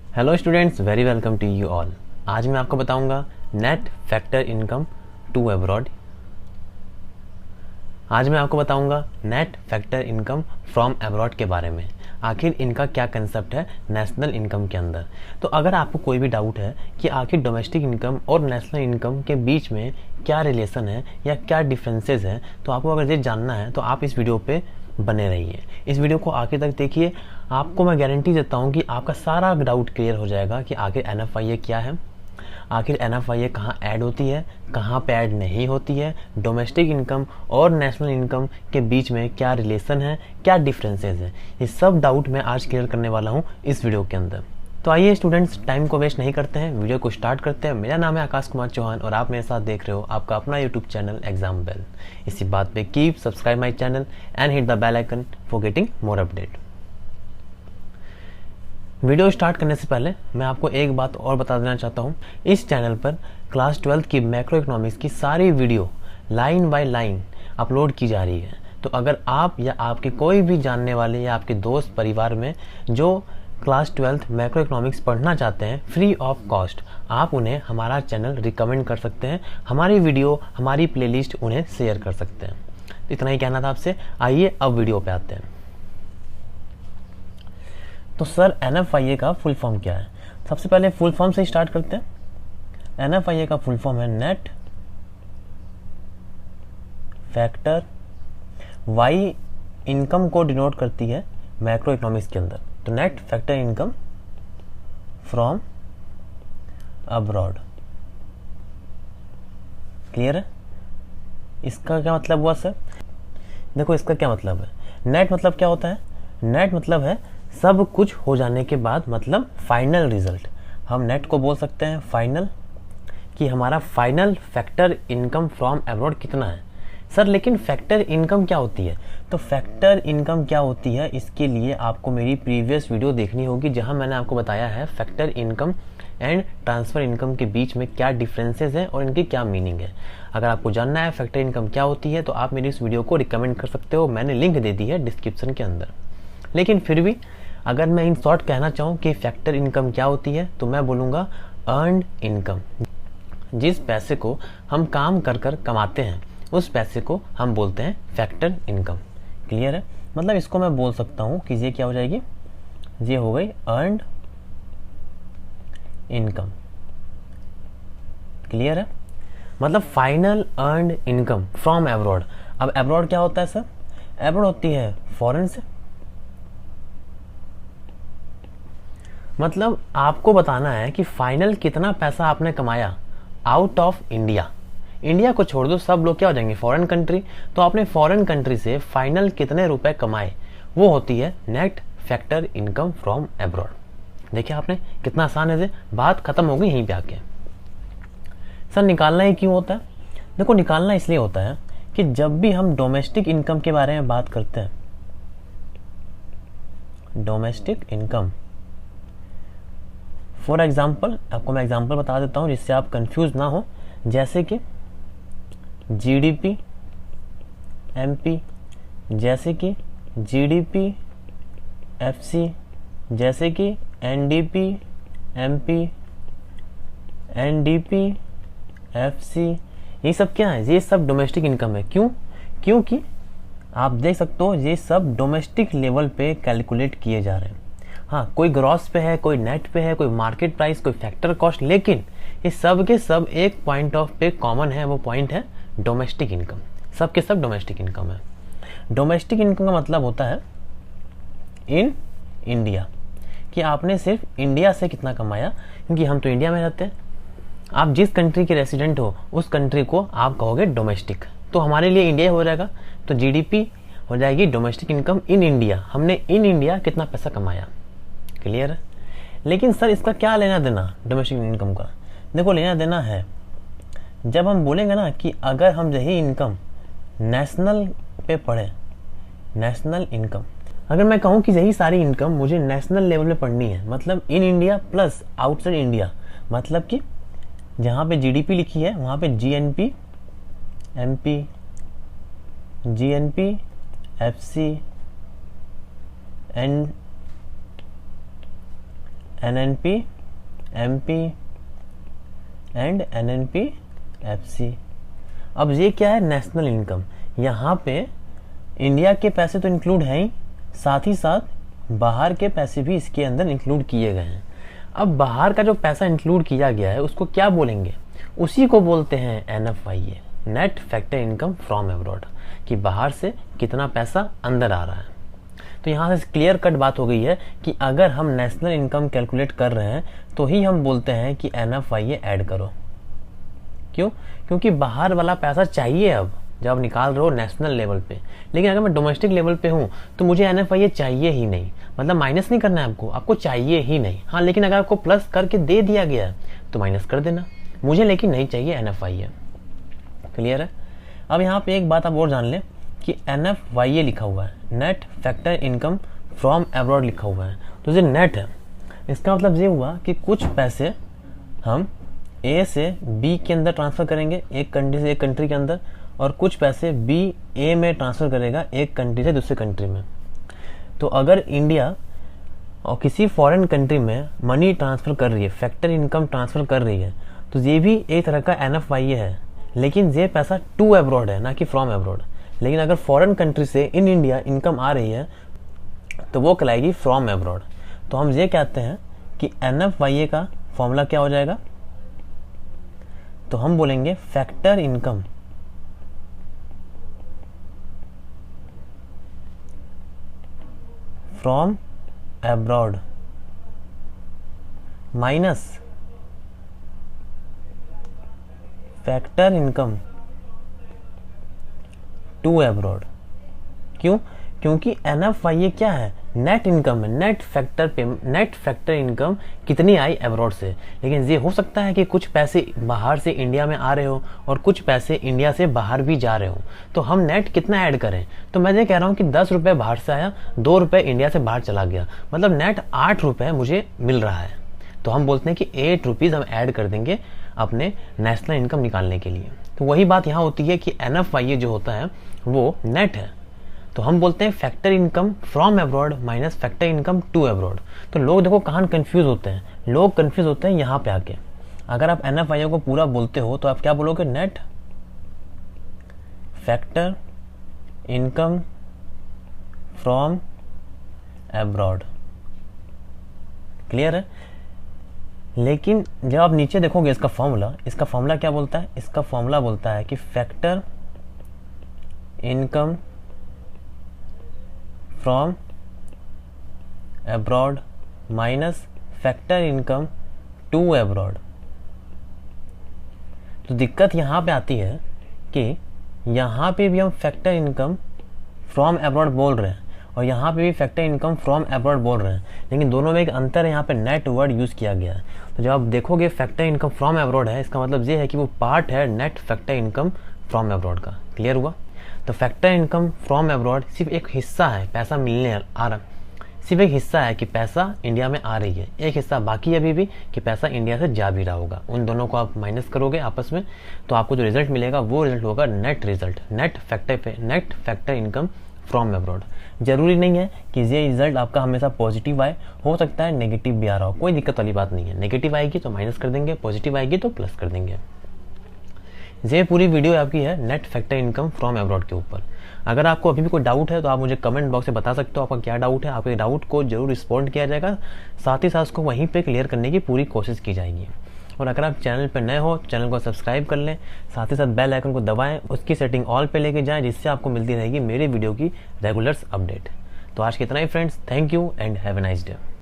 Hello students, very welcome to you all. आज मैं आपको बताऊंगा net factor income to abroad. आज मैं आपको बताऊंगा net factor income from abroad के बारे में। आखिर इनका क्या कंसेप्ट है नेशनल इनकम के अंदर। तो अगर आपको कोई भी डाउट है कि आखिर डोमेस्टिक इनकम और नेशनल इनकम के बीच में क्या रिलेशन है या क्या डिफरेंसेस हैं, तो आपको अगर ये जानना है तो आप इस वीडियो पे बने रहिए। इस वीडियो को आखिर तक देखिए। आपको मैं गारंटी देता हूँ कि आपका सारा डाउट क्लियर हो जाएगा कि आखिर NFIA क्या है, आखिर NFIA कहाँ ऐड होती है, कहाँ पे ऐड नहीं होती है, डोमेस्टिक इनकम और नेशनल इनकम के बीच में क्या रिलेशन है, क्या डिफरेंसेस हैं। ये सब डाउट मैं आज क्लियर करने वाला हूँ इस वीडियो के अंदर। तो आइए स्टूडेंट्स, टाइम को वेस्ट नहीं करते हैं, वीडियो को स्टार्ट करते हैं। मेरा नाम है आकाश कुमार चौहान और आप मेरे साथ देख रहे हो आपका अपना यूट्यूब चैनल एग्जाम बेल। इसी बात पे keep subscribe my channel and hit the bell icon for getting more update. Video start करने से पहले मैं आपको एक बात और बता देना चाहता हूँ। इस चैनल पर क्लास 12 की मैक्रो इकोनॉमिक्स की सारी video line by line upload की जा रही है। तो अगर आप या आपके कोई भी जानने वाले या आपके दोस्त परिवार में जो क्लास 12 मैक्रो इकोनॉमिक्स पढ़ना चाहते हैं फ्री ऑफ कॉस्ट, आप उन्हें हमारा चैनल रिकमेंड कर सकते हैं, हमारी वीडियो हमारी प्लेलिस्ट उन्हें शेयर कर सकते हैं। इतना ही कहना था आपसे। आइए अब वीडियो पे आते हैं। तो सर NFIA का फुल फॉर्म क्या है? सबसे पहले फुल फॉर्म से स्टार्ट करते हैं। NFIA का फुल फॉर्म है नेट फैक्टर। वाई इनकम को डिनोट करती है मैक्रो इकोनॉमिक्स के अंदर, तो net factor income from abroad. Clear है? इसका क्या मतलब हुआ सर? देखो इसका क्या मतलब है। नेट मतलब क्या होता है? नेट मतलब है सब कुछ हो जाने के बाद, मतलब फाइनल रिजल्ट। हम नेट को बोल सकते हैं फाइनल, कि हमारा final factor income from abroad कितना है। सर लेकिन फैक्टर इनकम क्या होती है? तो फैक्टर इनकम क्या होती है, इसके लिए आपको मेरी प्रीवियस वीडियो देखनी होगी जहां मैंने आपको बताया है factor income and transfer income के बीच में क्या डिफरेंसेस हैं और इनकी क्या मीनिंग है। अगर आपको जानना है फैक्टर इनकम क्या होती है तो आप मेरी इस वीडियो को रिकमेंड कर सकते हो, मैंने लिंक दे दी है डिस्क्रिप्शन के अंदर। लेकिन फिर भी अगर मैं इन शॉर्ट कहना चाहूँ कि फैक्टर इनकम क्या होती है तो मैं बोलूँगा अर्नड इनकम। जिस पैसे को हम काम कर कर कमाते हैं उस पैसे को हम बोलते हैं फैक्टर इनकम। क्लियर है? मतलब इसको मैं बोल सकता हूँ कि ये क्या हो जाएगी, ये हो गई अर्नड इनकम। क्लियर है? मतलब final earned income from abroad. अब अब्रॉड क्या होता है सर? अब्रॉड होती है फॉरेन से। मतलब आपको बताना है कि फाइनल कितना पैसा आपने कमाया आउट ऑफ इंडिया। इंडिया को छोड़ दो, सब लोग क्या हो जाएंगे, फॉरेन कंट्री। तो आपने फॉरेन कंट्री से फाइनल कितने रुपए कमाए, वो होती है net factor income from abroad. देखिए आपने कितना आसान है, बात खत्म हो गई यहीं पे आके। सर निकालना ही क्यों होता है? देखो निकालना इसलिए होता है कि जब भी हम डोमेस्टिक इनकम के बारे में बात करते हैं, डोमेस्टिक इनकम, फॉर एग्जाम्पल आपको मैं एग्जाम्पल बता देता हूँ जिससे आप कंफ्यूज ना हो। जैसे कि GDP MP, जैसे कि GDP FC, जैसे कि NDP MP, NDP FC, ये सब क्या है? ये सब डोमेस्टिक इनकम है। क्यों? क्योंकि आप देख सकते हो ये सब डोमेस्टिक लेवल पे कैलकुलेट किए जा रहे हैं। हाँ, कोई ग्रॉस पे है, कोई नेट पे है, कोई मार्केट प्राइस, कोई फैक्टर कॉस्ट, लेकिन ये सब के सब एक पॉइंट ऑफ पे कॉमन है। वो पॉइंट है डोमेस्टिक इनकम। सब के सब डोमेस्टिक इनकम है। डोमेस्टिक इनकम का मतलब होता है इन इंडिया, कि आपने सिर्फ इंडिया से कितना कमाया, क्योंकि हम तो इंडिया में रहते हैं। आप जिस कंट्री के रेसिडेंट हो उस कंट्री को आप कहोगे डोमेस्टिक, तो हमारे लिए इंडिया हो जाएगा। तो GDP हो जाएगी डोमेस्टिक इनकम इन इंडिया, हमने इन इंडिया कितना पैसा कमाया। क्लियर है? लेकिन सर इसका क्या लेना देना डोमेस्टिक इनकम का? देखो लेना देना है, जब हम बोलेंगे ना कि अगर हम यही इनकम नेशनल पे पढ़े, नेशनल इनकम, अगर मैं कहूँ कि यही सारी इनकम मुझे नेशनल लेवल पे पढ़नी है, मतलब in India plus outside India, मतलब कि जहाँ पे GDP लिखी है वहाँ पे GNP MP, GNP FC NNP, MP and NNP FC। अब ये क्या है, नेशनल इनकम। यहाँ पे इंडिया के पैसे तो इंक्लूड हैं ही, साथ ही साथ बाहर के पैसे भी इसके अंदर इंक्लूड किए गए हैं। अब बाहर का जो पैसा इंक्लूड किया गया है उसको क्या बोलेंगे, उसी को बोलते हैं NFIA, net factor income from abroad, कि बाहर से कितना पैसा अंदर आ रहा है। तो यहाँ से क्लियर कट बात हो गई है कि अगर हम नेशनल इनकम कैलकुलेट कर रहे हैं तो ही हम बोलते हैं कि NFIA ऐड करो। क्यों? क्योंकि बाहर वाला पैसा चाहिए अब जब आप निकाल रहे हो नेशनल लेवल पे। लेकिन अगर मैं डोमेस्टिक लेवल पे हूँ तो मुझे NFIA चाहिए ही नहीं, मतलब माइनस नहीं करना है आपको चाहिए ही नहीं। हाँ, लेकिन अगर आपको प्लस करके दे दिया गया है तो माइनस कर देना, मुझे लेकिन नहीं चाहिए NFIA। क्लियर है? अब यहाँ पे एक बात आप और जान लें कि NFIA लिखा हुआ है, net factor income from abroad लिखा हुआ है, तो ये नेट है। इसका मतलब ये हुआ कि कुछ पैसे हम A से B के अंदर ट्रांसफ़र करेंगे, एक कंट्री से एक कंट्री के अंदर, और कुछ पैसे B A में ट्रांसफ़र करेगा एक कंट्री से दूसरे कंट्री में। तो अगर इंडिया और किसी फॉरेन कंट्री में मनी ट्रांसफ़र कर रही है, फैक्टर इनकम ट्रांसफ़र कर रही है, तो ये भी एक तरह का NFIA है, लेकिन ये पैसा टू अब्रॉड है, ना कि फ्रॉम अब्रॉड। लेकिन अगर फॉरेन कंट्री से इन इंडिया इनकम आ रही है तो वो कहलाएगी फ्रॉम अब्रॉड। तो हम ये कहते हैं कि NFIA का फॉर्मूला क्या हो जाएगा, तो हम बोलेंगे factor income from abroad minus factor income to abroad. क्यों? क्योंकि NFIA क्या है, नेट इनकम है, नेट फैक्टर इनकम कितनी आई अब्रॉड से। लेकिन ये हो सकता है कि कुछ पैसे बाहर से इंडिया में आ रहे हो और कुछ पैसे इंडिया से बाहर भी जा रहे हो, तो हम नेट कितना ऐड करें। तो मैं ये कह रहा हूँ कि 10 रुपये बाहर से आया, 2 रुपये इंडिया से बाहर चला गया, मतलब नेट 8 रुपये मुझे मिल रहा है। तो हम बोलते हैं कि 8 रुपीज़ हम ऐड कर देंगे अपने नेशनल इनकम निकालने के लिए। तो वही बात यहाँ होती है कि NFIA जो होता है वो नेट है। तो हम बोलते हैं factor income from abroad minus factor income to abroad. तो लोग देखो कहाँ कंफ्यूज होते हैं, लोग कंफ्यूज होते हैं यहाँ पे आके। अगर आप NFIA को पूरा बोलते हो तो आप क्या बोलोगे, net factor income from abroad. Clear है? लेकिन जब आप नीचे देखोगे इसका फॉर्मूला क्या बोलता है, इसका फॉर्मूला बोलता है कि factor income from abroad minus factor income to abroad. तो दिक्कत यहाँ पे आती है कि यहाँ पे भी हम फैक्टर इनकम फ्रॉम अब्रॉड बोल रहे हैं और यहाँ पे भी फैक्टर इनकम फ्रॉम अब्रॉड बोल रहे हैं, लेकिन दोनों में एक अंतर है, यहाँ पे नेट वर्ड यूज़ किया गया है। तो जब आप देखोगे फैक्टर इनकम फ्रॉम अब्रॉड है, इसका मतलब ये है कि वो पार्ट है net factor income from abroad का। क्लियर हुआ? तो फैक्टर इनकम फ्रॉम अब्रॉड सिर्फ एक हिस्सा है, पैसा मिलने आ रहा, सिर्फ एक हिस्सा है कि पैसा इंडिया में आ रही है, एक हिस्सा बाकी अभी भी कि पैसा इंडिया से जा भी रहा होगा। उन दोनों को आप माइनस करोगे आपस में तो आपको जो रिजल्ट मिलेगा वो रिजल्ट होगा net result, net factor income from abroad. जरूरी नहीं है कि ये रिजल्ट आपका हमेशा पॉजिटिव आए, हो सकता है नेगेटिव भी आ रहा हो, कोई दिक्कत वाली बात नहीं है। नेगेटिव आएगी तो माइनस कर देंगे, पॉजिटिव आएगी तो प्लस कर देंगे। ये पूरी वीडियो आपकी है net factor income from abroad के ऊपर। अगर आपको अभी भी कोई डाउट है तो आप मुझे कमेंट बॉक्स में बता सकते हो आपका क्या डाउट है। आपके डाउट को जरूर रिस्पॉन्ड किया जाएगा, साथ ही साथ उसको वहीं पे क्लियर करने की पूरी कोशिश की जाएगी। और अगर आप चैनल पर नए हो चैनल को सब्सक्राइब कर लें, साथ ही साथ बेल आइकन को दबाएं, उसकी सेटिंग ऑल पे लेके जाएं, जिससे आपको मिलती रहेगी मेरी वीडियो की रेगुलर्स अपडेट। तो आज कितना ही friends, thank you and have a nice day.